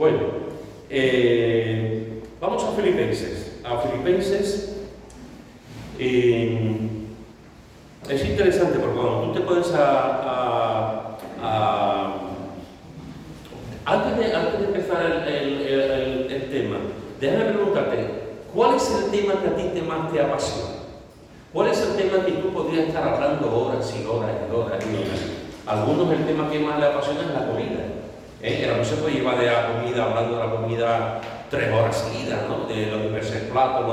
Bueno, vamos a Filipenses. Es interesante porque cuando tú te pones antes de empezar el tema, déjame preguntarte, ¿cuál es el tema que a ti más te apasiona? ¿Cuál es el tema que tú podrías estar hablando horas y horas y horas y horas? Algunos el tema que más le apasiona es la comida. No se puede llevar de la comida, hablando de la comida 3 horas seguidas, ¿no? De los diversos platos,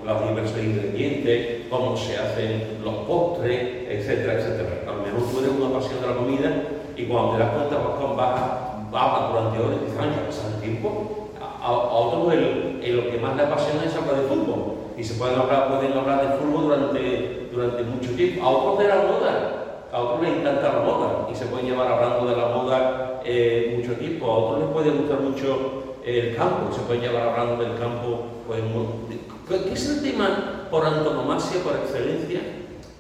los diversos ingredientes, cómo se hacen los postres, etcétera, etcétera. A lo mejor tú eres una pasión de la comida y cuando te das cuenta vas durante horas y dices, ¡ay, ya pasa el tiempo! A otros lo que más le apasiona es hablar de fútbol. Y se pueden hablar de fútbol durante mucho tiempo. A otros de la moda. A otros les encanta la moda y se pueden llevar hablando de la moda mucho tiempo. A otros les puede gustar mucho el campo, se pueden llevar hablando del campo. ¿Qué es el tema por antonomasia, por excelencia,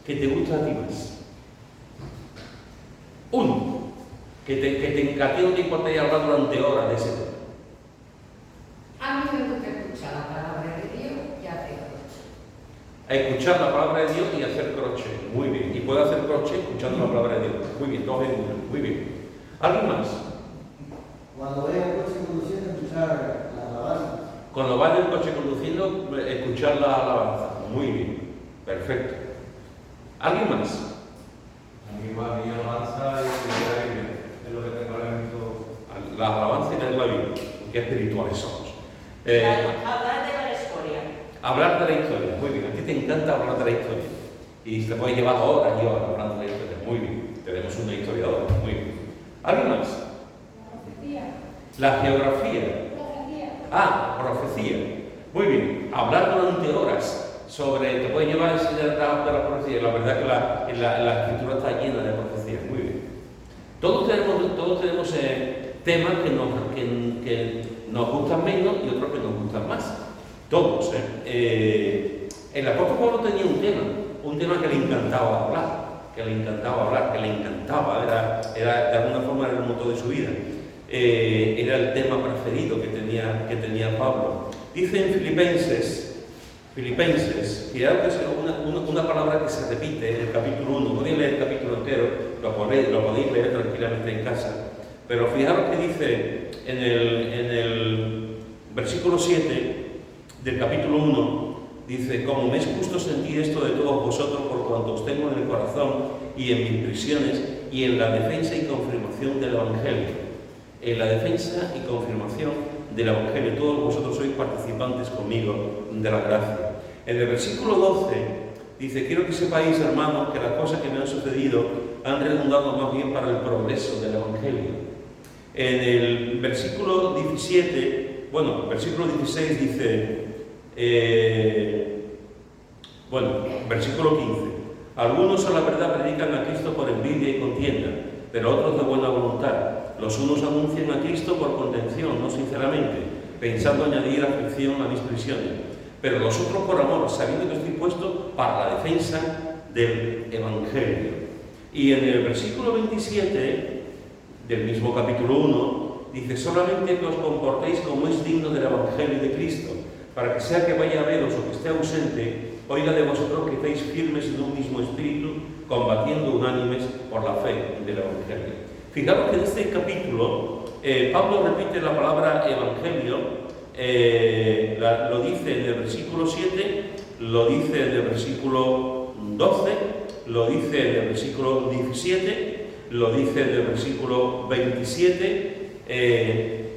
que te gusta a ti más? Uno, que a ti no te importaría hablar durante horas de ese tema. A mí me gusta escuchar la palabra de Dios y hacer crochet. A escuchar la palabra de Dios y hacer crochet. Muy bien. Y puede hacer crochet escuchando la palabra de Dios. Muy bien, 2 en 1. Muy bien. ¿Alguien más? Cuando vaya en el coche conduciendo, escuchar la alabanza. Cuando vaya en el coche conduciendo, escuchar la alabanza. Muy bien. Perfecto. ¿Alguien más? A mí más mi alabanza y la Biblia. Es lo que tengo ahora mismo. La alabanza y la Biblia. Qué espirituales somos. Hablar de la historia. Hablar de la historia. Muy bien. A ti te encanta hablar de la historia. Y te puede llevar horas y horas hablando de la historia. Muy bien. Tenemos una historiadora. Muy bien. ¿Alguien más? La geografía. Profecía. Muy bien. Hablar durante horas sobre. Te puede llevar a enseñar de la profecía. La verdad que la escritura está llena de profecías. Muy bien. Todos tenemos temas que nos gustan menos y otros que nos gustan más. Todos. El apóstol Pablo tenía un tema que le encantaba hablar. Que le encantaba, era de alguna forma era el motor de su vida. Era el tema preferido que tenía Pablo. Dice en Filipenses, que es una palabra que se repite en el capítulo 1. Podéis leer el capítulo entero, lo podéis leer tranquilamente en casa. Pero fijaros que dice en el versículo 7 del capítulo 1, dice, como me es justo sentir esto de todos vosotros por cuanto os tengo en el corazón y en mis prisiones y en la defensa y confirmación del Evangelio. En la defensa y confirmación del Evangelio. Todos vosotros sois participantes conmigo de la gracia. En el versículo 12 dice, quiero que sepáis, hermanos, que las cosas que me han sucedido han redundado más bien para el progreso del Evangelio. En el versículo 17, versículo 16 dice, versículo 15, algunos a la verdad predican a Cristo por envidia y contienda, pero otros de buena voluntad. Los unos anuncian a Cristo por contención, no sinceramente, pensando añadir aflicción a mis prisiones, pero los otros por amor, sabiendo que estoy puesto para la defensa del Evangelio. Y en el versículo 27 del mismo capítulo 1, dice, solamente que os comportéis como es digno del Evangelio de Cristo, para que sea que vaya a veros o que esté ausente, oiga de vosotros que estáis firmes en un mismo espíritu, combatiendo unánimes por la fe del Evangelio. Fijaros que en este capítulo Pablo repite la palabra Evangelio, lo dice en el versículo 7, lo dice en el versículo 12, lo dice en el versículo 17, lo dice en el versículo 27,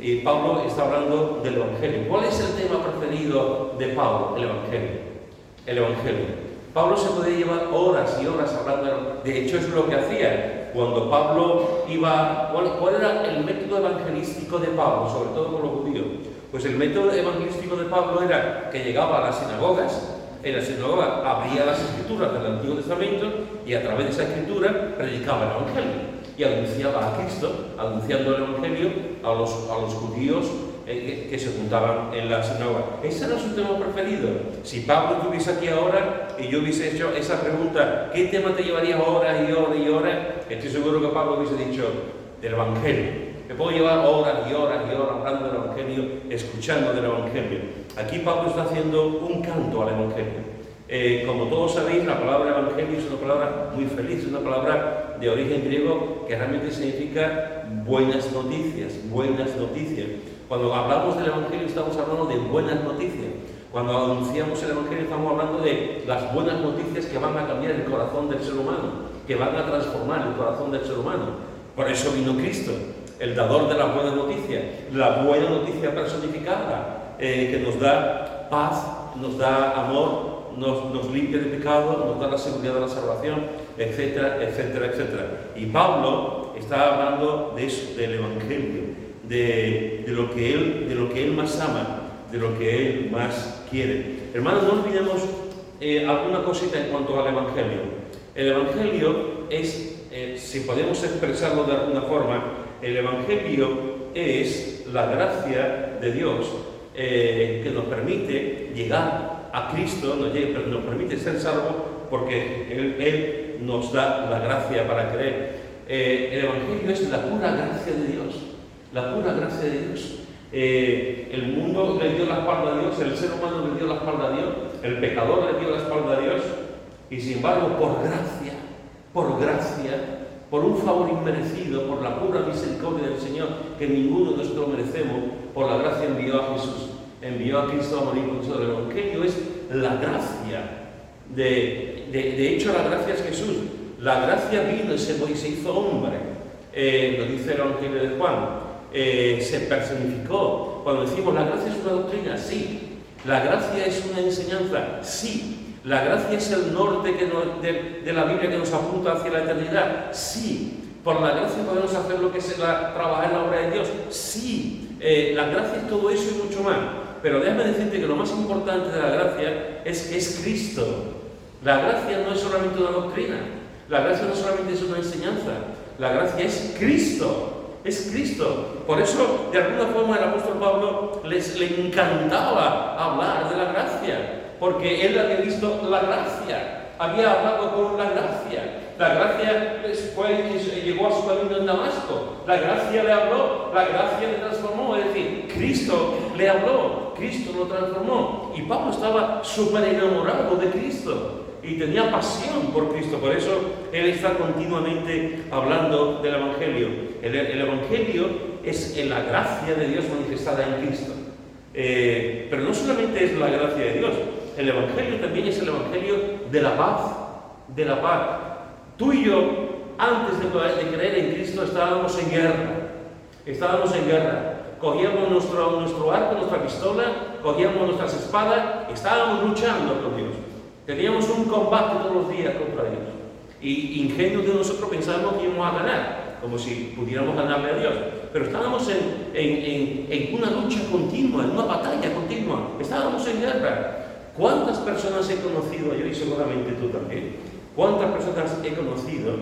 y Pablo está hablando del Evangelio. ¿Cuál es el tema preferido de Pablo? El Evangelio. El Evangelio. Pablo se podía llevar horas y horas hablando, de hecho es lo que hacía. Cuando Pablo iba, ¿cuál era el método evangelístico de Pablo, sobre todo con los judíos? Pues el método evangelístico de Pablo era que llegaba a las sinagogas, en la sinagoga abría las escrituras del Antiguo Testamento y a través de esa escritura predicaba el Evangelio y anunciaba a Cristo, anunciando el Evangelio a los judíos que se juntaban en la sinagoga. Ese era su tema preferido. Si Pablo estuviese aquí ahora y yo hubiese hecho esa pregunta, ¿qué tema te llevarías horas y horas y horas? Estoy seguro que Pablo hubiese dicho del Evangelio. Me puedo llevar horas y horas y horas hablando del Evangelio Evangelio, escuchando del Evangelio. Aquí Pablo está haciendo un canto al Evangelio. Como todos sabéis, la palabra Evangelio es una palabra muy feliz, es una palabra de origen griego que realmente significa buenas noticias, buenas noticias. Cuando hablamos del Evangelio estamos hablando de buenas noticias. Cuando anunciamos el Evangelio estamos hablando de las buenas noticias que van a cambiar el corazón del ser humano, que van a transformar el corazón del ser humano. Por eso vino Cristo, el dador de las buenas noticias, la buena noticia personificada, que nos da paz, nos da amor, nos limpia de pecado, nos da la seguridad de la salvación, etcétera, etcétera, etcétera. Y Pablo está hablando de eso, del Evangelio, de lo que él más ama, de lo que él más quiere. Hermanos, no olvidemos alguna cosita en cuanto al Evangelio. El Evangelio es, si podemos expresarlo de alguna forma, el Evangelio es la gracia de Dios que nos permite llegar a Cristo, nos permite ser salvos porque Él nos da la gracia para creer. El Evangelio es la pura gracia de Dios, la pura gracia de Dios. El mundo le dio la espalda a Dios, el ser humano le dio la espalda a Dios, el pecador le dio la espalda a Dios, y sin embargo, por gracia, por un favor inmerecido, por la pura misericordia del Señor, que ninguno de nosotros merecemos, por la gracia envió a Jesús, envió a Cristo a morir por nosotros. El Evangelio es la gracia. De hecho, la gracia es Jesús. La gracia vino y se hizo hombre. Lo dice el Evangelio de Juan. Se personificó. Cuando decimos la gracia es una doctrina, sí. La gracia es una enseñanza, sí. La gracia es el norte de la Biblia que nos apunta hacia la eternidad, sí. Por la gracia podemos hacer lo que es trabajar en la obra de Dios, sí. La gracia es todo eso y mucho más. Pero déjame decirte que lo más importante de la gracia es que es Cristo. La gracia no es solamente una doctrina. La gracia no solamente es una enseñanza. La gracia es Cristo. Es Cristo. Por eso, de alguna forma, el apóstol Pablo le encantaba hablar de la gracia. Porque él había visto la gracia. Había hablado con la gracia. La gracia llegó a su camino en Damasco. La gracia le habló, la gracia le transformó. Es decir, Cristo le habló, Cristo lo transformó. Y Pablo estaba súper enamorado de Cristo y tenía pasión por Cristo. Por eso él está continuamente hablando del Evangelio. El Evangelio es la gracia de Dios manifestada en Cristo. Pero no solamente es la gracia de Dios, el Evangelio también es el Evangelio de la paz. De la paz. Tú y yo, antes de creer en Cristo, estábamos en guerra. Cogíamos nuestro arco, nuestra pistola, cogíamos nuestras espadas, estábamos luchando con Dios. Teníamos un combate todos los días contra Dios. Y ingenuos de nosotros pensábamos que íbamos a ganar, como si pudiéramos ganarle a Dios. Pero estábamos en una lucha continua, en una batalla continua. Estábamos en guerra. ¿Cuántas personas he conocido yo, y seguramente tú también? ¿Cuántas personas he conocido?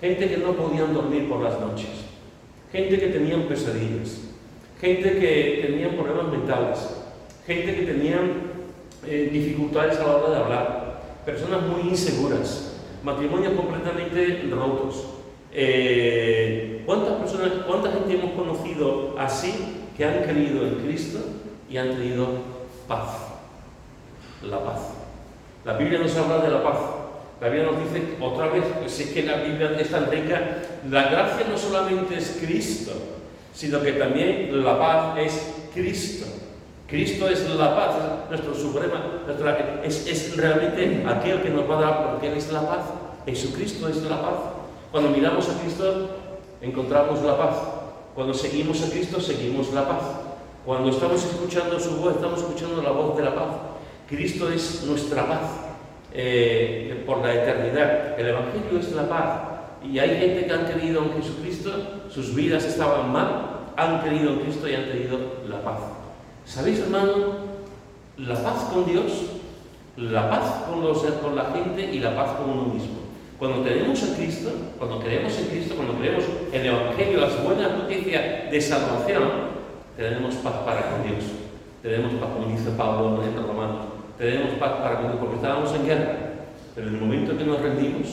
Gente que no podían dormir por las noches, gente que tenían pesadillas, gente que tenían problemas mentales, gente que tenían dificultades a la hora de hablar, personas muy inseguras, matrimonios completamente rotos. ¿Cuánta gente hemos conocido así que han creído en Cristo y han tenido paz? La paz. La Biblia nos habla de la paz. La Biblia nos dice otra vez, si es que la Biblia es tan rica, la gracia no solamente es Cristo, sino que también la paz es Cristo. Cristo es la paz, es nuestro suprema, es realmente aquel que nos va a dar, porque Él es la paz. Jesucristo es la paz. Cuando miramos a Cristo, encontramos la paz. Cuando seguimos a Cristo, seguimos la paz. Cuando estamos escuchando su voz, estamos escuchando la voz de la paz. Cristo es nuestra paz por la eternidad. El Evangelio es la paz. Y hay gente que han creído en Jesucristo, sus vidas estaban mal, han creído en Cristo y han tenido la paz. ¿Sabéis, hermano? La paz con Dios, la paz con la gente y la paz con uno mismo. Cuando tenemos a Cristo, cuando creemos en Cristo, cuando creemos en el Evangelio, las buenas noticias de salvación, tenemos paz para con Dios. Tenemos paz, como dice Pablo en Romanos. Tenemos paz para con Dios, porque estábamos en guerra. Pero en el momento que nos rendimos,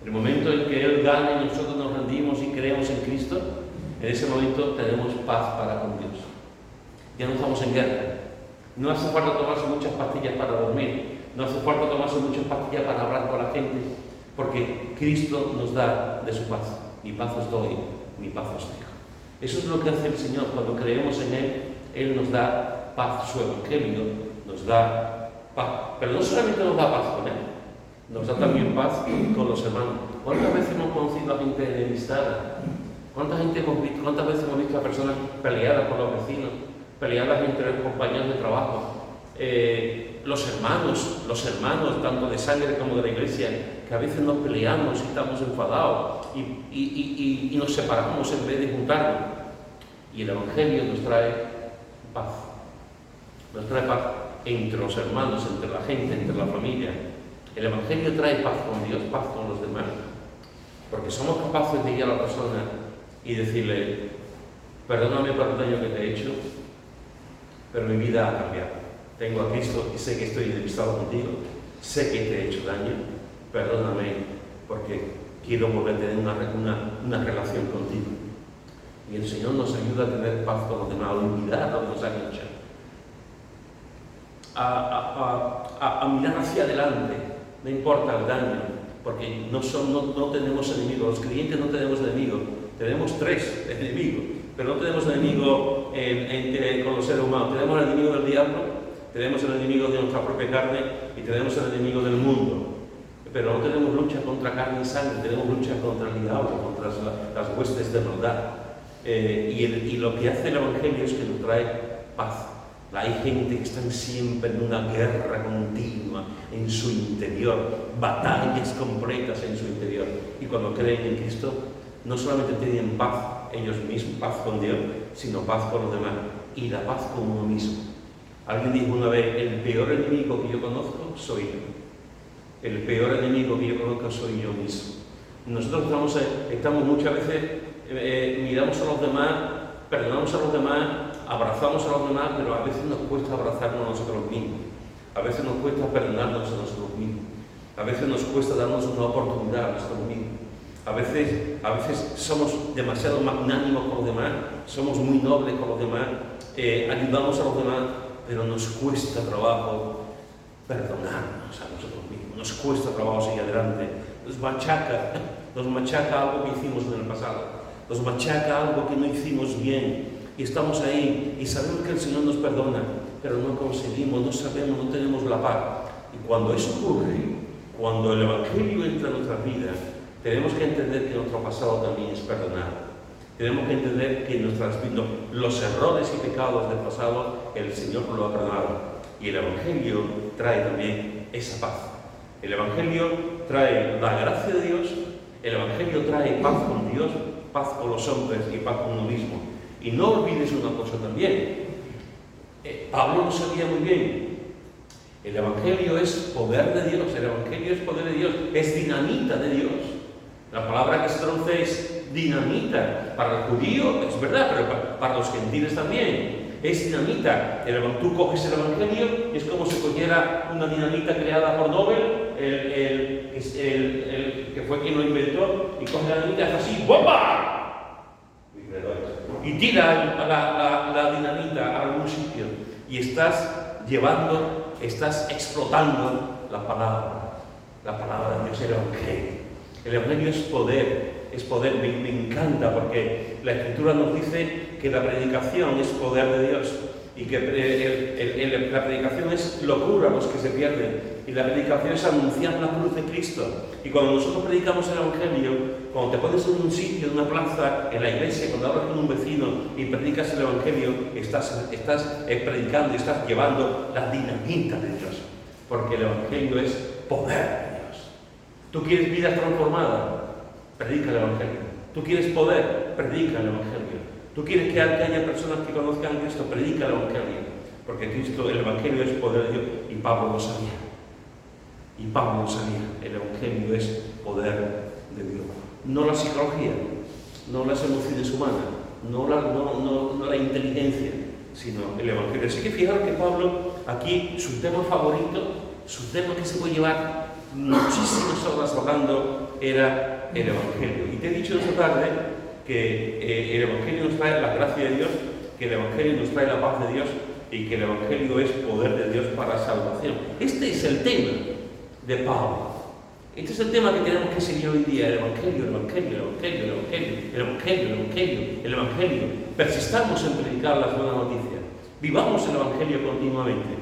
en el momento en que Él gana y nosotros nos rendimos y creemos en Cristo, en ese momento tenemos paz para con Dios. ya no estamos en guerra. No hace falta tomarse muchas pastillas para dormir, no hace falta tomarse muchas pastillas para hablar con la gente, porque Cristo nos da de su paz. Mi paz os doy, mi paz os dejo. Eso es lo que hace el Señor cuando creemos en Él nos da paz, su evangelio nos da paz. Pero no solamente nos da paz con Él, nos da también paz con los hermanos. ¿Cuántas veces hemos conocido a gente enemistada? ¿Cuántas veces hemos visto a personas peleadas con los vecinos, peleadas entre los compañeros de trabajo? Los hermanos, tanto de sangre como de la iglesia, que a veces nos peleamos y estamos enfadados y nos separamos en vez de juntarnos. Y el Evangelio nos trae paz. Nos trae paz entre los hermanos, entre la gente, entre la familia. El Evangelio trae paz con Dios, paz con los demás. Porque somos capaces de ir a la persona y decirle: perdóname por el daño que te he hecho, pero mi vida ha cambiado. Tengo a Cristo y sé que estoy enemistado contigo, sé que te he hecho daño, perdóname porque quiero volver a tener una relación contigo. Y el Señor nos ayuda a tener paz con los demás, a olvidar lo que nos han hecho, a mirar hacia adelante, no importa el daño, porque no tenemos enemigos, los creyentes no tenemos enemigos, tenemos 3 enemigos, pero no tenemos enemigo con los seres humanos. Tenemos el enemigo del diablo, tenemos el enemigo de nuestra propia carne y tenemos el enemigo del mundo. Pero no tenemos lucha contra carne y sangre, tenemos lucha contra el diablo, contra las huestes de maldad. Y lo que hace el Evangelio es que nos trae paz. Hay gente que está siempre en una guerra continua en su interior, batallas completas en su interior. Y cuando creen en Cristo, no solamente tienen paz ellos mismos, paz con Dios, sino paz con los demás y la paz con uno mismo. Alguien dijo una vez: el peor enemigo que yo conozco soy yo. El peor enemigo que yo conozco soy yo mismo. Nosotros estamos muchas veces, miramos a los demás, perdonamos a los demás, abrazamos a los demás, pero a veces nos cuesta abrazarnos a nosotros mismos. A veces nos cuesta perdonarnos a nosotros mismos. A veces nos cuesta darnos una oportunidad a nosotros mismos. A veces somos demasiado magnánimos con los demás, somos muy nobles con los demás, ayudamos a los demás, pero nos cuesta trabajo perdonarnos a nosotros mismos, nos cuesta trabajo seguir adelante, nos machaca algo que hicimos en el pasado, nos machaca algo que no hicimos bien, y estamos ahí, y sabemos que el Señor nos perdona, pero no conseguimos, no sabemos, no tenemos la paz. Y cuando eso ocurre, cuando el Evangelio entra en nuestras vidas, tenemos que entender que nuestro pasado también es perdonado. Tenemos que entender que los errores y pecados del pasado, el Señor lo ha perdonado. Y el Evangelio trae también esa paz. El Evangelio trae la gracia de Dios, el Evangelio trae paz con Dios, paz con los hombres y paz con uno mismo. Y no olvides una cosa también. Pablo lo sabía muy bien. El Evangelio es poder de Dios, el Evangelio es poder de Dios, es dinamita de Dios. La palabra que se traduce es dinamita. Para el judío es verdad, pero para los gentiles también. Es dinamita. Tú coges el Evangelio, es como si cogiera una dinamita creada por Nobel, el que fue quien lo inventó, y coge la dinamita y hace así, ¡bomba! Y tira la dinamita a algún sitio. Y estás explotando la palabra de Dios, el Evangelio. El Evangelio es poder, me encanta porque la Escritura nos dice que la predicación es poder de Dios y que la predicación es locura a los que se pierden y la predicación es anunciar la cruz de Cristo. Y cuando nosotros predicamos el Evangelio, cuando te pones en un sitio, en una plaza, en la iglesia, cuando hablas con un vecino y predicas el Evangelio, estás predicando y estás llevando la dinamita de Dios, porque el Evangelio es poder. ¿Tú quieres vida transformada? Predica el Evangelio. ¿Tú quieres poder? Predica el Evangelio. ¿Tú quieres que haya personas que conozcan a Cristo? Predica el Evangelio. Porque Cristo, el Evangelio es poder de Dios. Y Pablo lo sabía. El Evangelio es poder de Dios. No la psicología, no las emociones humanas, no la inteligencia, sino el Evangelio. Así que fijaros que Pablo, aquí, su tema favorito, su tema que se puede llevar muchísimas horas hablando, era el Evangelio. Y te he dicho esta tarde que el Evangelio nos trae la gracia de Dios, que el Evangelio nos trae la paz de Dios y que el Evangelio es poder de Dios para salvación. Este es el tema de Pablo. Este es el tema que tenemos que seguir hoy día, el Evangelio, el Evangelio, el Evangelio, el Evangelio, el Evangelio, el Evangelio, el Evangelio. Persistamos en predicar las buenas noticias. Vivamos el Evangelio continuamente.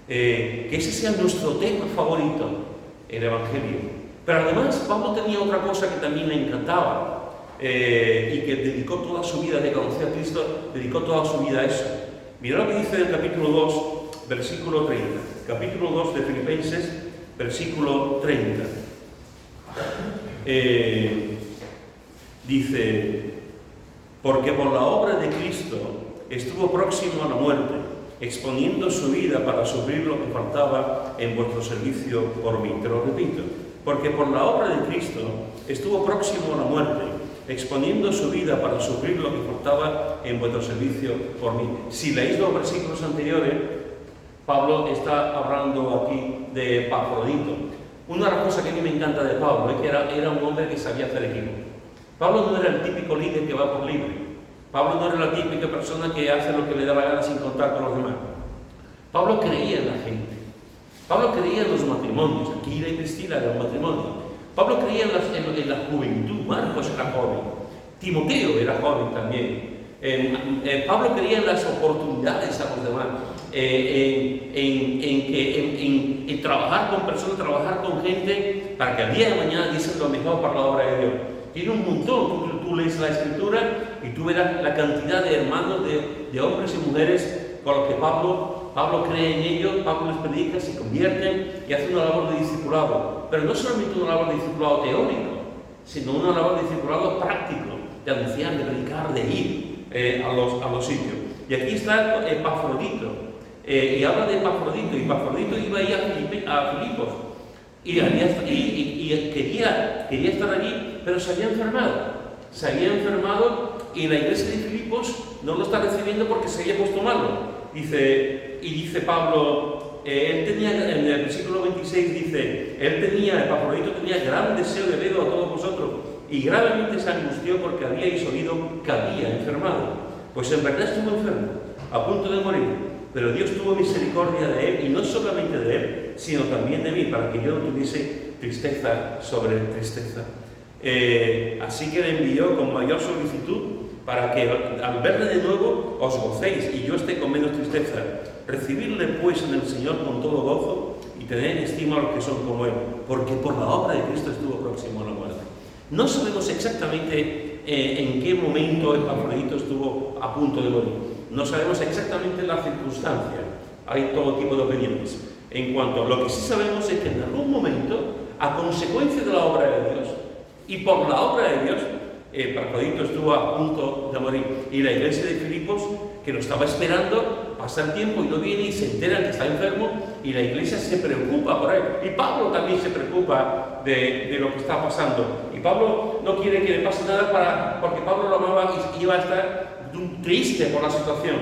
Que ese sea nuestro tema favorito, el Evangelio. Pero además, Pablo tenía otra cosa que también le encantaba y que dedicó toda su vida de conocer a Cristo, dedicó toda su vida a eso. Mira lo que dice en el capítulo 2, versículo 30. Capítulo 2 de Filipenses, versículo 30. Dice, porque por la obra de Cristo estuvo próximo a la muerte, exponiendo su vida para sufrir lo que faltaba en vuestro servicio por mí. Te lo repito, porque por la obra de Cristo estuvo próximo a la muerte, exponiendo su vida para sufrir lo que faltaba en vuestro servicio por mí. Si leéis los versículos anteriores, Pablo está hablando aquí de Epafrodito. Una de las cosas que a mí me encanta de Pablo es que era un hombre que sabía hacer equipo. Pablo no era el típico líder que va por libre. Pablo no era la típica persona que hace lo que le da la gana sin contar con los demás. Pablo creía en la gente. Pablo creía en los matrimonios. Aquila y Priscila eran un matrimonio. Pablo creía en la juventud. Marcos era joven. Timoteo era joven también. Pablo creía en las oportunidades a los demás. En trabajar con personas, trabajar con gente para que al día de mañana dicen lo mejor para la obra de Dios. Tiene un montón. Tú lees la Escritura y tú verás la cantidad de hermanos, de hombres y mujeres con los que Pablo cree en ellos, Pablo les predica, se convierten y hace una labor de discipulado. Pero no solamente una labor de discipulado teórico, sino una labor de discipulado práctico, de anunciar, de predicar, de ir a los sitios. Y aquí está Epafrodito. Y habla de Epafrodito. Y Epafrodito iba a ir a Filipos. Y quería estar allí, pero se había enfermado. Se había enfermado y la iglesia de Filipos no lo está recibiendo porque se había puesto malo. Dice Pablo, él tenía, en el versículo 26 dice, Epafrodito tenía gran deseo de veros a todos vosotros y gravemente se angustió porque habíais oído que había enfermado. Pues en verdad estuvo enfermo, a punto de morir, pero Dios tuvo misericordia de él, y no solamente de él, sino también de mí, para que yo no tuviese tristeza sobre tristeza. Así que le envió con mayor solicitud para que al verle de nuevo os gocéis y yo esté con menos tristeza. Recibidle pues en el Señor con todo gozo y tened estima a los que son como él, porque por la obra de Cristo estuvo próximo a la muerte. No sabemos exactamente en qué momento Epafrodito estuvo a punto de morir. No sabemos exactamente las circunstancias. Hay todo tipo de opiniones. En cuanto a lo que sí sabemos es que en algún momento, a consecuencia de la obra de Dios y por la obra de Dios, Epafrodito estuvo a punto de morir. Y la iglesia de Filipos, que lo estaba esperando, pasa el tiempo y no viene y se entera que está enfermo, y la iglesia se preocupa por él. Y Pablo también se preocupa de lo que está pasando. Y Pablo no quiere que le pase nada porque Pablo lo amaba y iba a estar triste por la situación.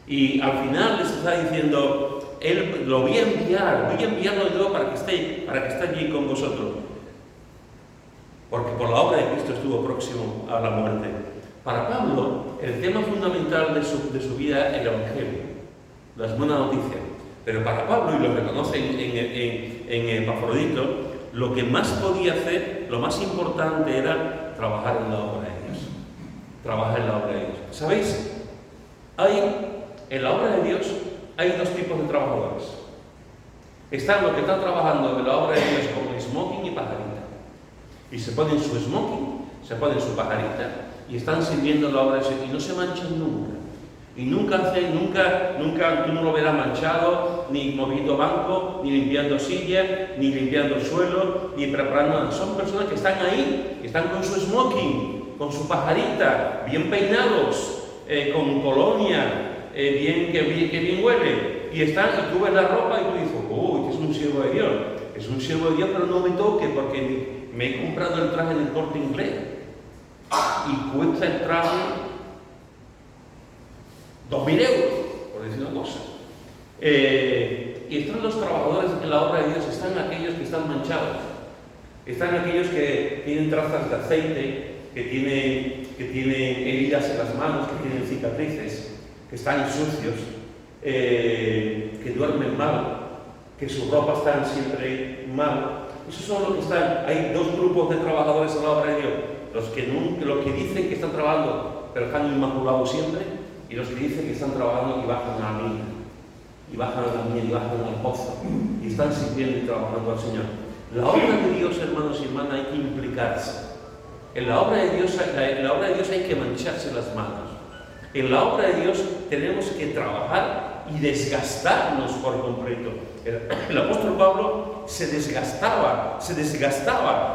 Y al final les está diciendo, él lo voy a enviarlo de nuevo para que esté allí con vosotros. Porque por la obra de Cristo estuvo próximo a la muerte. Para Pablo, el tema fundamental de su vida es el Evangelio, las buenas noticias. Pero para Pablo, y lo reconoce en Epafrodito, lo que más podía hacer, lo más importante era trabajar en la obra de Dios. Trabajar en la obra de Dios. ¿Sabéis? En la obra de Dios hay dos tipos de trabajadores. Están los que están trabajando en la obra de Dios con smoking y pajarita. Y se ponen su smoking, se ponen su pajarita y están sirviendo la obra de Dios y no se manchan nunca. Y nunca tú no lo verás manchado, ni moviendo banco, ni limpiando sillas, ni limpiando el suelo, ni preparando nada. Son personas que están ahí, que están con su smoking, con su pajarita, bien peinados, con colonia, que bien huele. Y tú ves la ropa y tú dices, uy, es un siervo de Dios. Es un siervo de Dios, pero no me toque porque me he comprado el traje en el Corte Inglés. Y cuesta el traje 2.000 euros, por decir una cosa. Y están los trabajadores en la obra de Dios, están aquellos que están manchados, están aquellos que tienen trazas de aceite, que tienen que tienen heridas en las manos, que tienen cicatrices, que están sucios, que duermen mal, que sus ropas están siempre mal. Esos son los que están. Hay dos grupos de trabajadores en la obra de Dios: los que dicen que están trabajando pero están inmaculados siempre, y los que dicen que están trabajando y bajan a la mina, y bajan a la mina, y bajan al pozo, y están sirviendo y trabajando al Señor. La obra de Dios, hermanos y hermanas, hay que implicarse. En la obra de Dios hay que mancharse las manos. En la obra de Dios tenemos que trabajar y desgastarnos por completo. El apóstol Pablo se desgastaba,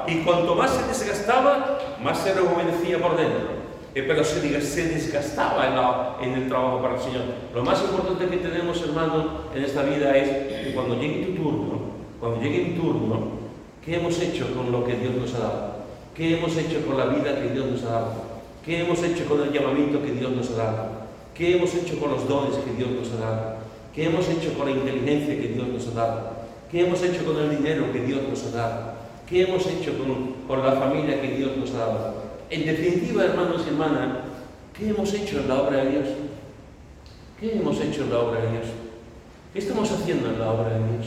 y cuanto más se desgastaba, más se rejuvenecía por dentro. Pero se desgastaba en el trabajo para el Señor. Lo más importante que tenemos, hermanos, en esta vida es que cuando llegue tu turno, ¿qué hemos hecho con lo que Dios nos ha dado? ¿Qué hemos hecho con la vida que Dios nos ha dado? ¿Qué hemos hecho con el llamamiento que Dios nos ha dado? ¿Qué hemos hecho con los dones que Dios nos ha dado? ¿Qué hemos hecho con la inteligencia que Dios nos ha dado? ¿Qué hemos hecho con el dinero que Dios nos ha dado? ¿Qué hemos hecho con la familia que Dios nos ha dado? En definitiva, hermanos y hermanas, ¿qué hemos hecho en la obra de Dios? ¿Qué hemos hecho en la obra de Dios? ¿Qué estamos haciendo en la obra de Dios?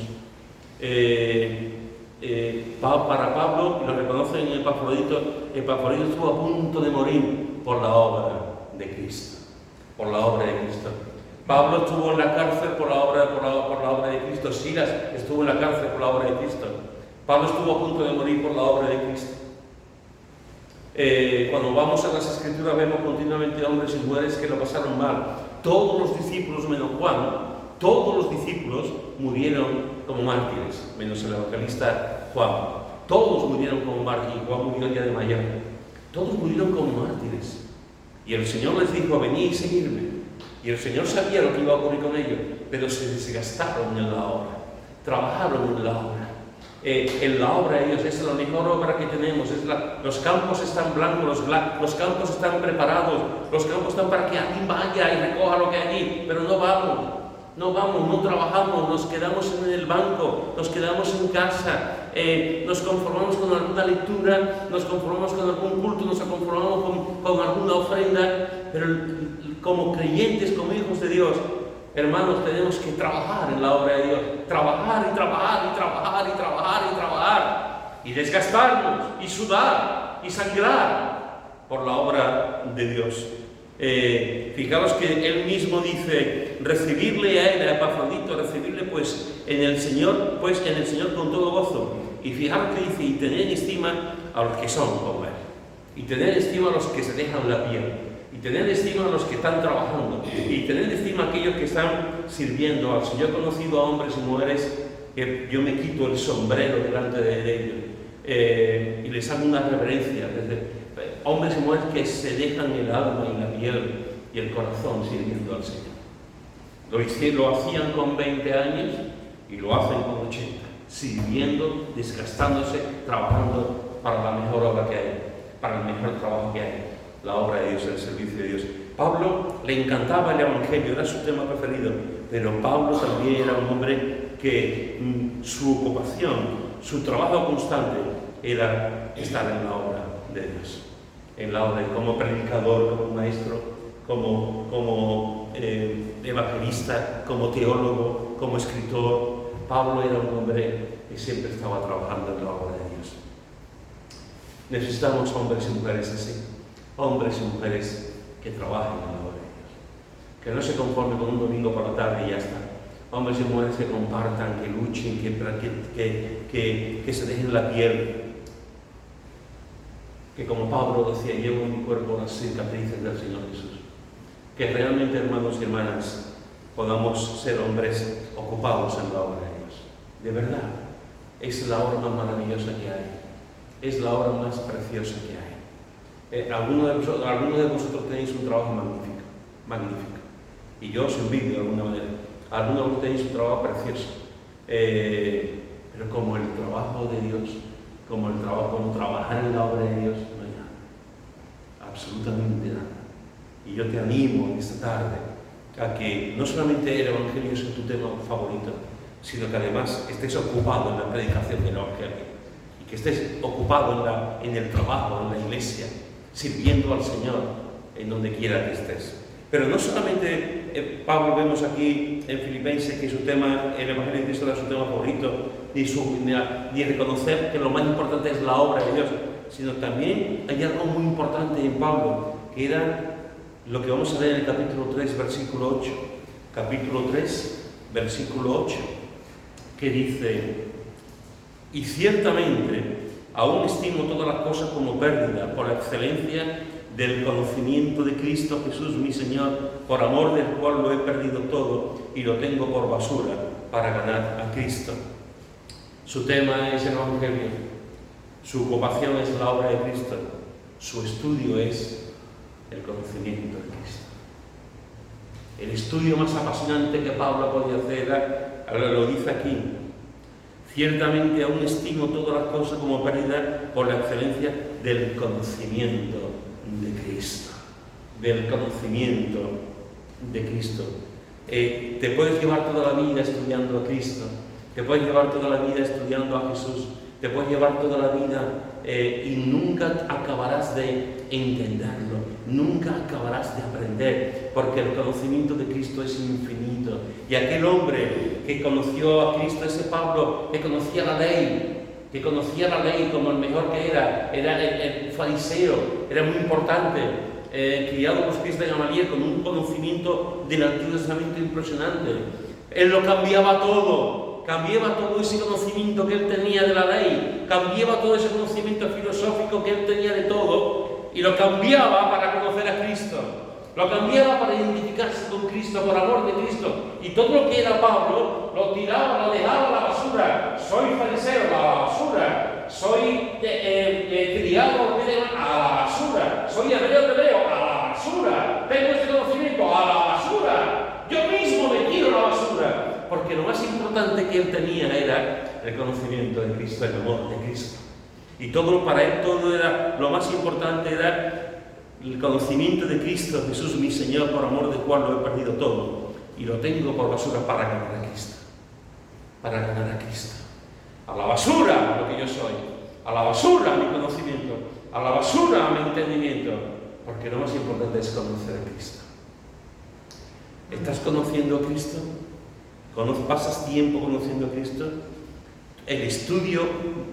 Para Pablo, y lo reconocen en Epafrodito estuvo a punto de morir por la obra de Cristo. Por la obra de Cristo. Pablo estuvo en la cárcel por la obra de Cristo. Silas estuvo en la cárcel por la obra de Cristo. Pablo estuvo a punto de morir por la obra de Cristo. Cuando vamos a las Escrituras vemos continuamente hombres y mujeres que lo pasaron mal. Todos los discípulos, menos Juan, todos los discípulos murieron como mártires, menos el evangelista Juan. Todos murieron como mártires, y Juan murió el día de mañana. Todos murieron como mártires. Y el Señor les dijo: venid y seguidme. Y el Señor sabía lo que iba a ocurrir con ellos, pero se desgastaron en la obra, trabajaron en la obra. En la obra de Dios es la mejor obra que tenemos. Los campos están blancos, los campos están preparados, los campos están para que alguien vaya y recoja lo que hay allí, pero no vamos, no trabajamos, nos quedamos en el banco, nos quedamos en casa, nos conformamos con alguna lectura, nos conformamos con algún culto, nos conformamos con alguna ofrenda, pero como creyentes, como hijos de Dios, hermanos, tenemos que trabajar en la obra de Dios, trabajar y desgastarnos y sudar y sangrar por la obra de Dios. Fijaros que él mismo dice: recibirle a él, a Epafrodito, recibirle pues en el Señor con todo gozo. Y fijaros que dice: y tener en estima a los que son como él, y tener estima a los que se dejan la piel, y tener estima a los que están trabajando, y tener estima a aquellos que están sirviendo al Señor. He conocido a hombres y mujeres que yo me quito el sombrero delante de ellos y les hago una reverencia. Hombres y mujeres que se dejan el alma y la piel y el corazón sirviendo al Señor. Lo hacían con 20 años y lo hacen con 80, sirviendo, desgastándose, trabajando para la mejor obra que hay, para el mejor trabajo que hay, la obra de Dios, el servicio de Dios. Pablo le encantaba el Evangelio, era su tema preferido, pero Pablo también era un hombre que su ocupación, su trabajo constante era estar en la obra de Dios, en la obra como predicador, como maestro, como evangelista, como teólogo, como escritor. Pablo era un hombre que siempre estaba trabajando en la obra de Dios. Necesitamos hombres y mujeres así, hombres y mujeres que trabajen en la obra de Dios, que no se conformen con un domingo por la tarde y ya está. Hombres y mujeres que compartan, que luchen, que se dejen la piel, que como Pablo decía: llevo en mi cuerpo las cicatrices del Señor Jesús. Que realmente, hermanos y hermanas, podamos ser hombres ocupados en la obra de Dios. De verdad, es la obra más maravillosa que hay, es la obra más preciosa que hay. Algunos de vosotros tenéis un trabajo magnífico, y yo os envidio de alguna manera. Algunos de vosotros tenéis un trabajo precioso, pero como el trabajo de Dios, como trabajar en la obra de Dios, no hay nada, absolutamente nada. Y yo te animo en esta tarde a que no solamente el Evangelio sea tu tema favorito, sino que además estés ocupado en la predicación del Evangelio, y que estés ocupado en el trabajo, en la iglesia, sirviendo al Señor en donde quiera que estés. Pero no solamente Pablo vemos aquí en Filipenses que su tema, el Evangelio de Cristo era su tema favorito, ni reconocer que lo más importante es la obra de Dios, sino también hay algo muy importante en Pablo, que era lo que vamos a ver en el capítulo 3, versículo 8. Capítulo 3, versículo 8, que dice: y ciertamente aún estimo todas las cosas como pérdida por la excelencia del conocimiento de Cristo Jesús mi Señor, por amor del cual lo he perdido todo y lo tengo por basura para ganar a Cristo. Su tema es el Evangelio, su ocupación es la obra de Cristo, su estudio es el conocimiento de Cristo. El estudio más apasionante que Pablo podía hacer, ahora lo dice aquí: ciertamente aún estimo todas las cosas como pérdida por la excelencia del conocimiento de Cristo. Del conocimiento de Cristo. Te puedes llevar toda la vida estudiando a Cristo, te puedes llevar toda la vida estudiando a Jesús, te puedes llevar toda la vida y nunca acabarás de entenderlo, nunca acabarás de aprender, porque el conocimiento de Cristo es infinito. Y aquel hombre que conoció a Cristo, ese Pablo, que conocía la ley como el mejor que era el fariseo, era muy importante, criado por los pies de Gamaliel, con un conocimiento del Antiguo Testamento impresionante. Él lo cambiaba todo ese conocimiento que él tenía de la ley, cambiaba todo ese conocimiento filosófico que él tenía de todo, y lo cambiaba para conocer a Cristo, lo cambiaba para identificarse con Cristo, por amor de Cristo. Y todo lo que era Pablo, lo tiraba, lo dejaba a la basura. Soy fariseo, a la basura. Soy criado, a la basura. Soy hebreo, a la basura. Tengo este conocimiento, a la basura. Yo mismo me tiro a la basura, porque lo más importante que él tenía era el conocimiento de Cristo, el amor de Cristo. Y para él todo era, lo más importante era el conocimiento de Cristo Jesús mi Señor, por amor del cual lo he perdido todo y lo tengo por basura para ganar a Cristo. Para ganar a Cristo. A la basura lo que yo soy, a la basura mi conocimiento, a la basura mi entendimiento, porque lo más importante es conocer a Cristo. ¿Estás conociendo a Cristo? ¿Pasas tiempo conociendo a Cristo? El estudio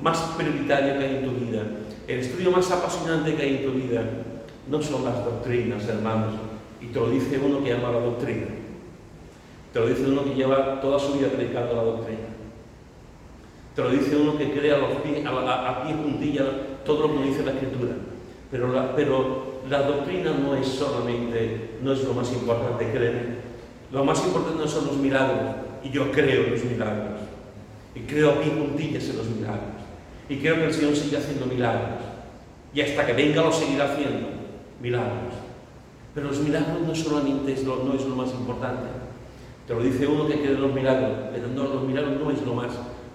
más prioritario que hay en tu vida, el estudio más apasionante que hay en tu vida, no son las doctrinas, hermanos, y te lo dice uno que ama la doctrina, te lo dice uno que lleva toda su vida predicando la doctrina, te lo dice uno que cree a pie juntilla todo lo que dice la Escritura, pero la doctrina no es lo más importante, créeme. Lo más importante no son los milagros, y yo creo en los milagros, y creo a pie juntillas en los milagros, y creo que el Señor sigue haciendo milagros, y hasta que venga lo seguirá haciendo milagros. Pero los milagros no solamente es lo más importante. Te lo dice uno que cree en los milagros, pero los milagros no es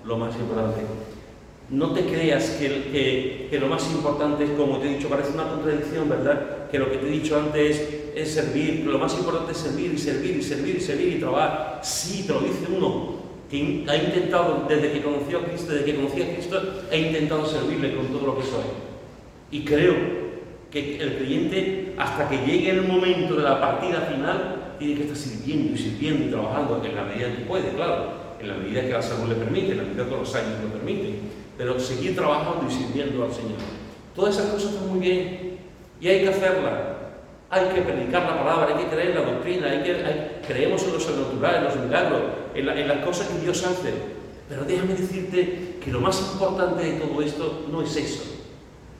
lo más importante. No te creas que lo más importante es, como te he dicho, parece una contradicción, ¿verdad? Que lo que te he dicho antes es servir, que lo más importante es servir y servir y servir y servir y trabajar. Sí, te lo dice uno que ha intentado, desde que conoció a Cristo, he intentado servirle con todo lo que soy. Y creo que el creyente, hasta que llegue el momento de la partida final, tiene que estar sirviendo y trabajando en la medida que puede, claro, en la medida que la salud le permite, en la medida que los años lo permiten, pero seguir trabajando y sirviendo al Señor. Todas esas cosas están muy bien y hay que hacerlas. Hay que predicar la palabra, hay que creer en la doctrina, creemos en lo sobrenatural, en los milagros, en las cosas que Dios hace. Pero déjame decirte que lo más importante de todo esto no es eso.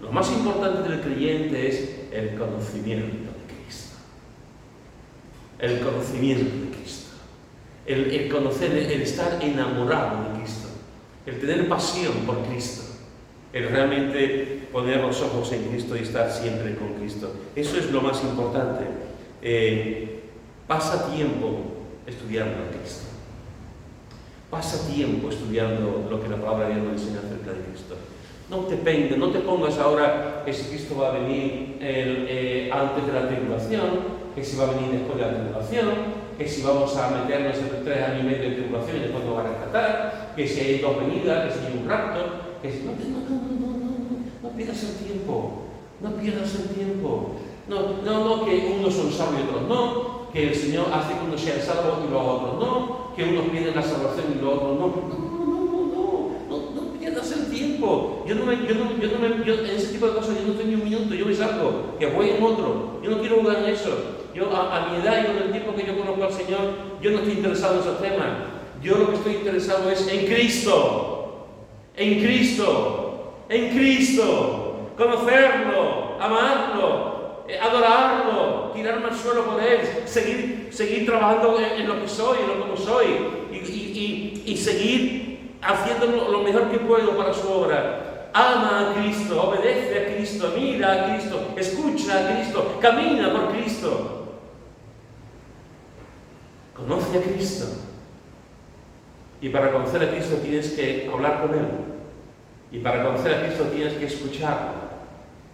Lo más importante del creyente es el conocimiento de Cristo. El conocimiento de Cristo. El conocer, el estar enamorado de Cristo. El tener pasión por Cristo. El realmente poner los ojos en Cristo y estar siempre con Cristo. Eso es lo más importante. Pasa tiempo estudiando a Cristo. Pasa tiempo estudiando lo que la palabra de Dios nos enseña acerca de Cristo. No te pongas ahora que si Cristo va a venir antes de la tribulación, que si va a venir después de la tribulación, que si vamos a meternos en 3 años y medio de tribulación y después nos va a rescatar, que si hay 2 venidas, que si hay un rapto, que si... No pierdas el tiempo. No pierdas el tiempo. No que unos son salvos y otros no, que el Señor hace que unos sean salvos y los otros no, que unos pierden la salvación y los otros no pierdas el tiempo. Yo en ese tipo de cosas yo no estoy ni un minuto, yo me salgo, que jueguen otro. Yo no quiero jugar en eso. Yo a mi edad y con el tiempo que yo conozco al Señor, yo no estoy interesado en esos temas. Yo lo que estoy interesado es en Cristo. En Cristo. En Cristo. Conocerlo, amarlo, adorarlo, tirarme al suelo por Él, seguir trabajando en lo que soy, en lo como soy, y seguir haciendo lo mejor que puedo para su obra. Ama a Cristo, obedece a Cristo, mira a Cristo, escucha a Cristo, camina por Cristo. Conoce a Cristo. Y para conocer a Cristo tienes que hablar con Él. Y para conocer a Cristo tienes que escucharlo.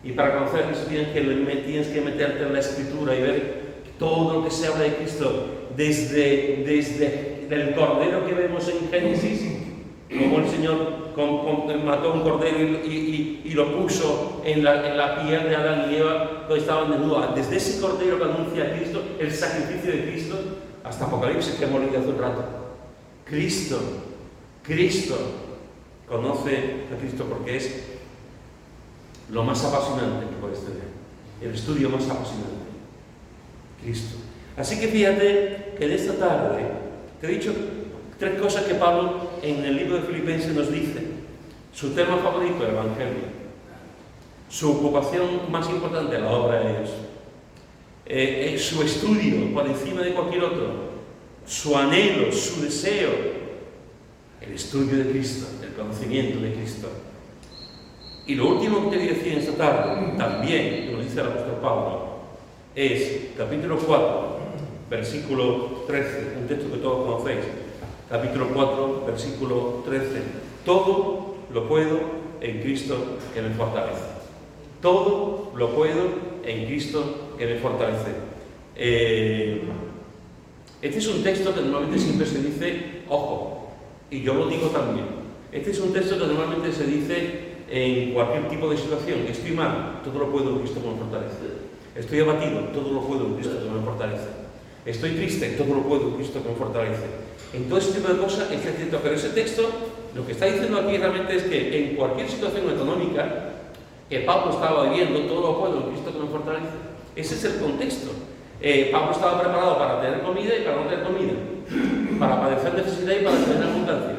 Y para conocer a Cristo tienes que meterte en la Escritura y ver todo lo que se habla de Cristo, desde el cordero que vemos en Génesis, como el Señor mató un cordero y lo puso en la piel de Adán y Eva cuando estaban desnudos. Desde ese cordero que anuncia a Cristo, el sacrificio de Cristo, hasta Apocalipsis que hemos leído hace un rato. Cristo conoce a Cristo porque es lo más apasionante que puedes tener, el estudio más apasionante, Cristo. Así que fíjate que en esta tarde te he dicho 3 cosas que Pablo en el libro de Filipenses nos dice. Su tema favorito, el Evangelio. Su ocupación más importante, la obra de Dios. Su estudio por encima de cualquier otro. Su anhelo, su deseo, el estudio de Cristo, el conocimiento de Cristo. Y lo último que te voy a decir esta tarde, también, como dice el apóstol Pablo, es capítulo 4, versículo 13, un texto que todos conocéis. Capítulo 4, versículo 13. Todo lo puedo en Cristo que me fortalece. Todo lo puedo en Cristo que me fortalece. Este es un texto que normalmente siempre se dice, ojo, y yo lo digo también. Este es un texto que normalmente se dice en cualquier tipo de situación. Estoy mal, todo lo puedo en Cristo que me fortalece. Estoy abatido, todo lo puedo en Cristo que me fortalece. Estoy triste, todo lo puedo en Cristo que me fortalece. En todo ese tipo de cosas es cierto, pero ese texto lo que está diciendo aquí realmente es que en cualquier situación económica que Pablo estaba viviendo, todo lo puedo en Cristo que me fortalece. Ese es el contexto. Pablo estaba preparado para tener comida y para no tener comida, para padecer necesidad y para tener abundancia.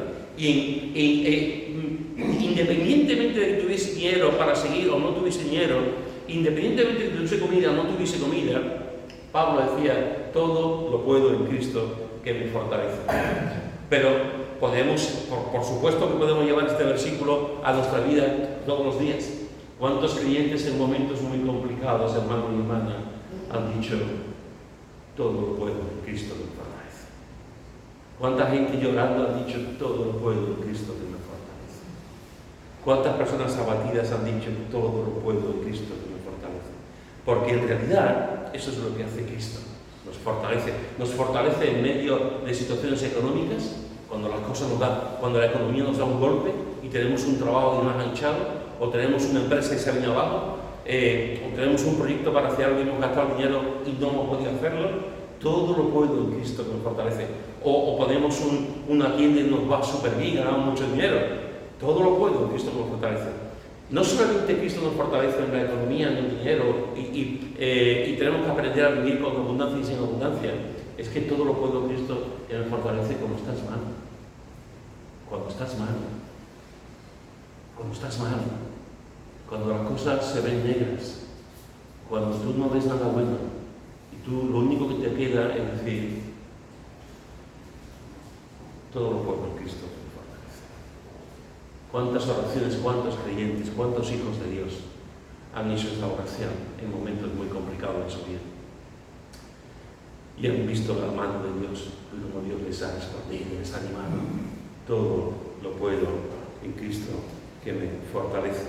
Independientemente de que tuviese dinero para seguir o no tuviese dinero, independientemente de que tuviese comida o no tuviese comida, Pablo decía, todo lo puedo en Cristo que me fortalece. Pero podemos, por supuesto que podemos llevar este versículo a nuestra vida todos los días. ¿Cuántos creyentes en momentos muy complicados, hermano y hermana, han dicho, todo lo puedo en Cristo que me fortalece? ¿Cuánta gente llorando ha dicho, todo lo puedo en Cristo que me fortalece? ¿Cuántas personas abatidas han dicho, todo lo puedo en Cristo que me fortalece? Porque en realidad eso es lo que hace Cristo. Nos fortalece en medio de situaciones económicas, cuando las cosas nos dan, cuando la economía nos da un golpe y tenemos un trabajo enganchado, o tenemos una empresa que se ha venido abajo, o tenemos un proyecto para hacer algo y hemos gastado dinero y no hemos podido hacerlo. Todo lo puedo en Cristo que nos fortalece. O ponemos una tienda y nos va súper bien, ganamos mucho dinero. Todo lo puedo en Cristo que nos fortalece. No solamente Cristo nos fortalece en la economía, en el dinero, y tenemos que aprender a vivir con abundancia y sin abundancia. Es que todo lo puedo en Cristo que me fortalece cuando estás mal. Cuando estás mal. Cuando estás mal. Cuando las cosas se ven negras. Cuando tú no ves nada bueno. Y tú lo único que te queda es decir, todo lo puedo en Cristo que me fortalece. ¿Cuántas oraciones, cuántos creyentes, cuántos hijos de Dios han hecho esta oración en momentos muy complicados en su vida? Y han visto la mano de Dios, y como Dios les ha respondido, les ha animado. Todo lo puedo en Cristo que me fortalece.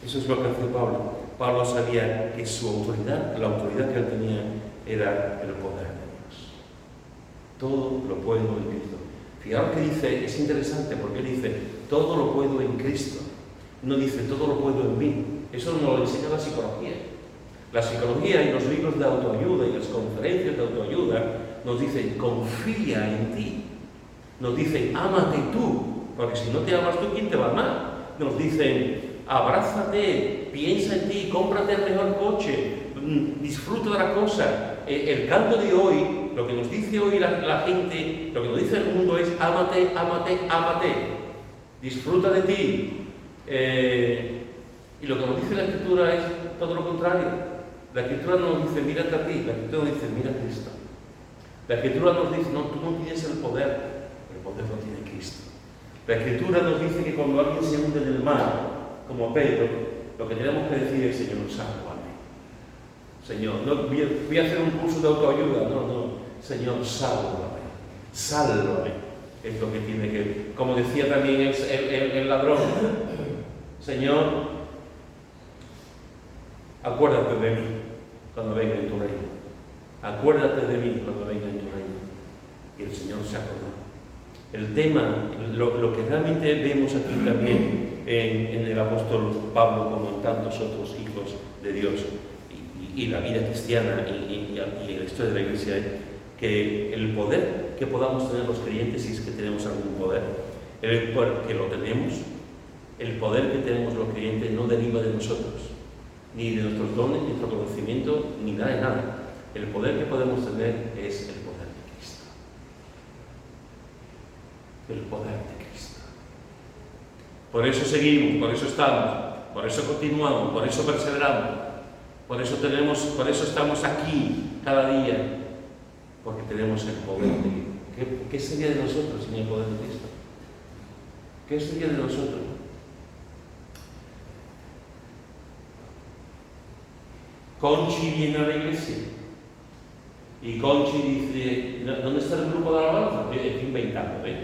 Eso es lo que hace Pablo. Pablo sabía que su autoridad, la autoridad que él tenía, era el poder de Dios. Todo lo puedo en Cristo. Fijaros que dice, es interesante porque dice, todo lo puedo en Cristo. No dice, todo lo puedo en mí. Eso nos lo enseña la psicología. La psicología y los libros de autoayuda y las conferencias de autoayuda nos dicen, confía en ti. Nos dicen, ámate tú, porque si no te amas tú, ¿quién te va a amar? Nos dicen, abrázate, piensa en ti, cómprate el mejor coche, disfruta de la cosa. El canto de hoy, lo que nos dice hoy la gente, lo que nos dice el mundo es, ámate, ámate, ámate. Disfruta de ti. Y lo que nos dice la Escritura es todo lo contrario. La Escritura no nos dice, mírate a ti, la Escritura nos dice, mira a Cristo. La Escritura nos dice, no, tú no tienes el poder lo tiene Cristo. La Escritura nos dice que cuando alguien se hunde en el mar, como Pedro, lo que tenemos que decir es, Señor, sálvame. Señor, no voy a hacer un curso de autoayuda, no, Señor, sálvame, sálvame. Es lo que tiene que, como decía también el ladrón, Señor, acuérdate de mí cuando venga en tu reino. Acuérdate de mí cuando venga en tu reino. Y el Señor se acordó. El tema, lo que realmente vemos aquí también en el apóstol Pablo, como en tantos otros hijos de Dios, y la vida cristiana y la historia de la Iglesia, es que el poder que podamos tener los creyentes, si es que tenemos algún poder, el poder que lo tenemos, el poder que tenemos los creyentes no deriva de nosotros, ni de nuestros dones, ni de nuestro conocimiento, ni nada de nada. El poder que podemos tener es el poder de Cristo. El poder de Cristo. Por eso seguimos, por eso estamos, por eso continuamos, por eso perseveramos, por eso estamos aquí cada día, porque tenemos el poder de Cristo. ¿Qué sería de nosotros sin el poder de Cristo? ¿Qué sería de nosotros? Conchi viene a la iglesia y Conchi dice, ¿dónde está el grupo de alabanza? Estoy inventando, ya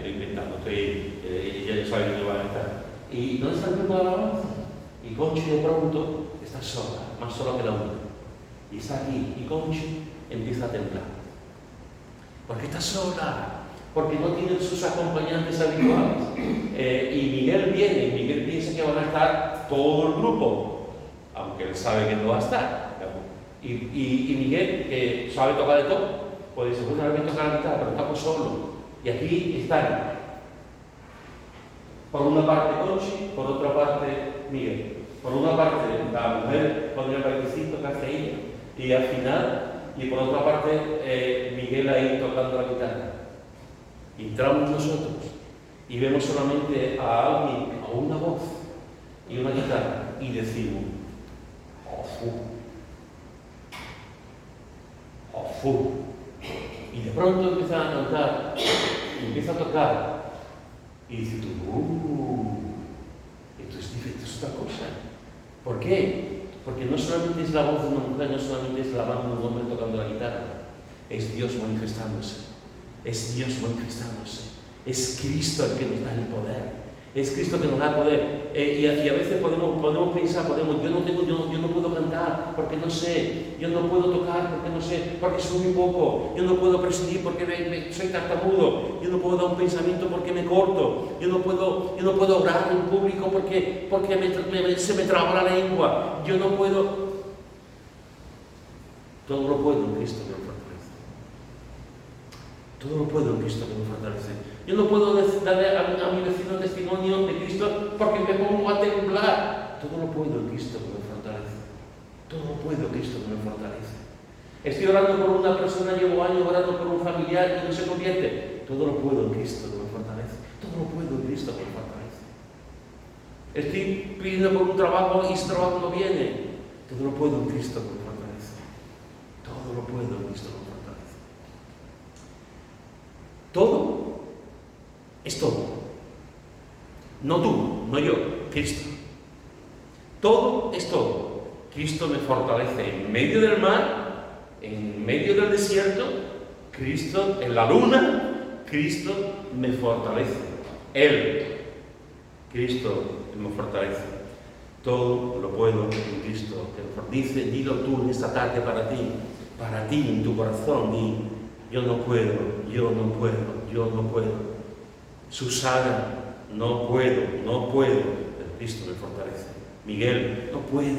sabe que va a estar. ¿Y dónde está el grupo de alabanza? Y Conchi de pronto está sola, más sola que la una. Y está aquí, y Conchi empieza a temblar. ¿Por qué está sola? Porque no tiene sus acompañantes habituales. Y Miguel viene, y Miguel piensa que van a estar todo el grupo, aunque él sabe que no va a estar. Y Miguel, que sabe tocar de todo, pues dice, bueno, ahora me toca la guitarra, pero estamos solos. Y aquí están, por una parte Conchi, por otra parte Miguel. Por una parte la mujer con el bailecito que hace ella, y al final, y por otra parte Miguel ahí tocando la guitarra. Y entramos nosotros y vemos solamente a alguien, a una voz y una guitarra, y decimos, Ofu. Y de pronto empiezan a cantar, y empieza a tocar, y dices tú, esto es otra cosa. ¿Por qué? Porque no solamente es la voz de una mujer, no solamente es la mano de un hombre tocando la guitarra, es Dios manifestándose, es Dios manifestándose, es Cristo el que nos da el poder. Es Cristo que nos da poder. Y a veces podemos pensar, yo no puedo cantar porque no sé, yo no puedo tocar porque no sé, porque soy muy poco, yo no puedo presidir porque soy tartamudo, yo no puedo dar un pensamiento porque me corto, yo no puedo orar en público porque se me traba la lengua, yo no puedo. Todo lo puedo en Cristo que me fortalece. Todo lo puedo en Cristo que me fortalece. Yo no puedo darle a mi vecino testimonio de Cristo porque me pongo a temblar. Todo lo puedo en Cristo que me fortalece. Todo lo puedo en Cristo que me fortalece. Estoy orando por una persona, llevo años orando por un familiar y no se convierte. Todo lo puedo en Cristo que me fortalece. Todo lo puedo en Cristo que me fortalece. Estoy pidiendo por un trabajo y ese trabajo no viene. Todo lo puedo en Cristo que me fortalece. Todo lo puedo en Cristo que me fortalece. Todo es todo. No tú, no yo, Cristo. Todo es todo. Cristo me fortalece en medio del mar, en medio del desierto, Cristo en la luna, Cristo me fortalece. Él, Cristo me fortalece. Todo lo puedo en Cristo. Dice, dilo tú en esta tarde para ti en tu corazón, di, yo no puedo, yo no puedo, yo no puedo. Susana, no puedo, pero Cristo me fortalece. Miguel, no puedo,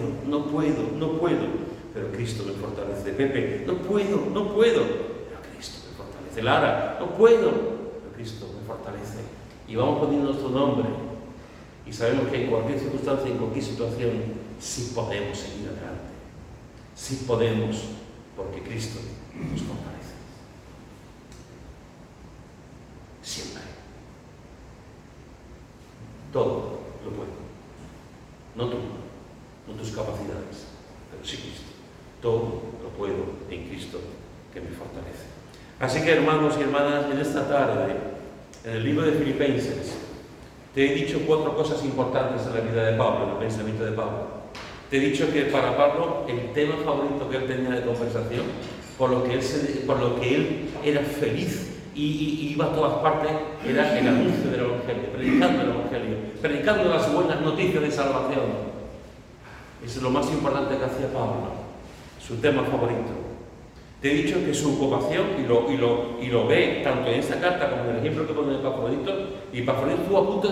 pero Cristo me fortalece. Pepe, no puedo, pero Cristo me fortalece. Lara, no puedo, pero Cristo me fortalece. Y vamos poniendo nuestro nombre y sabemos que en cualquier circunstancia, en cualquier situación, sí podemos seguir adelante. Sí podemos, porque Cristo nos fortalece. Siempre. Todo lo puedo. No tú, no tus capacidades, pero sí Cristo. Todo lo puedo en Cristo que me fortalece. Así que, hermanos y hermanas, en esta tarde, en el libro de Filipenses, te he dicho 4 cosas importantes en la vida de Pablo, en el pensamiento de Pablo. Te he dicho que para Pablo el tema favorito que él tenía de conversación, por lo que él era feliz y iba a todas partes, era el anuncio del Evangelio, predicando el Evangelio, predicando las buenas noticias de salvación. Eso es lo más importante que hacía Pablo, su tema favorito. Te he dicho que su ocupación, y lo ve tanto en esta carta como en el ejemplo que pone Epafrodito, y Epafrodito estuvo a punto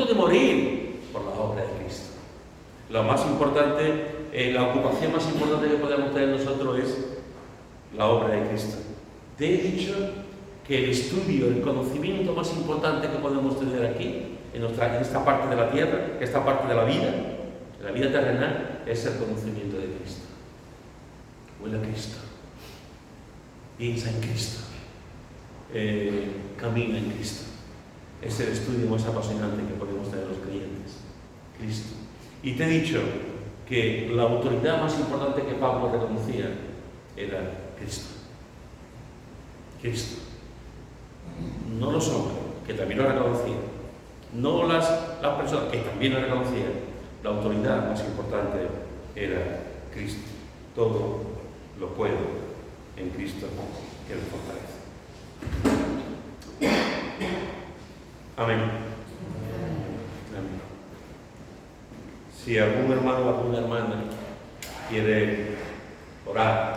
de morir por la obra de Cristo. Lo más importante, la ocupación más importante que podemos tener nosotros es la obra de Cristo. Te he dicho que el estudio, el conocimiento más importante que podemos tener aquí, en esta parte de la tierra, esta parte de la vida terrenal, es el conocimiento de Cristo. Huele a Cristo, piensa en Cristo, camina en Cristo. Es el estudio más apasionante que podemos tener los creyentes, Cristo. Y te he dicho que la autoridad más importante que Pablo reconocía era Cristo. Cristo. No los hombres, que también lo reconocían, no las personas, que también lo reconocían. La autoridad más importante era Cristo. Todo lo puedo en Cristo que me fortalece. Amén. Amén. Si algún hermano o alguna hermana quiere orar